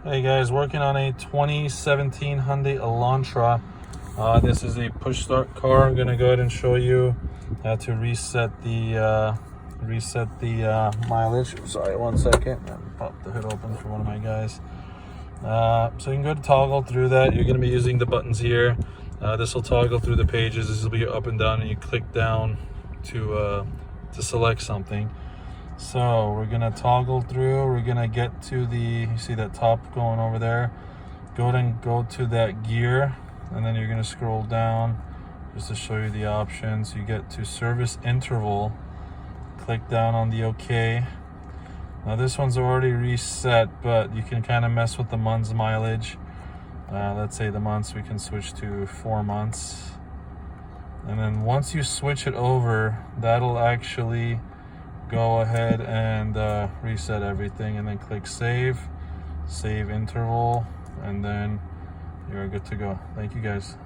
Hey guys, working on a 2017 Hyundai Elantra. This is a push start car. I'm gonna go ahead and show you how to reset the mileage. Sorry, 1 second. Pop the hood open for one of my guys. So you can go to toggle through that. You're gonna be using the buttons here. This will toggle through the pages. This will be your up and down, and you click down to select something. So we're gonna toggle through. We're gonna get to you see that top going over there. Go ahead and go to that gear, and then you're gonna scroll down just to show you the options. You get to service interval. Click down on the OK. Now this one's already reset, but you can kind of mess with the month's mileage. Let's say the months, we can switch to 4 months. And then once you switch it over, that'll actually go ahead and reset everything, and then click save interval, and then you're good to go. Thank you guys.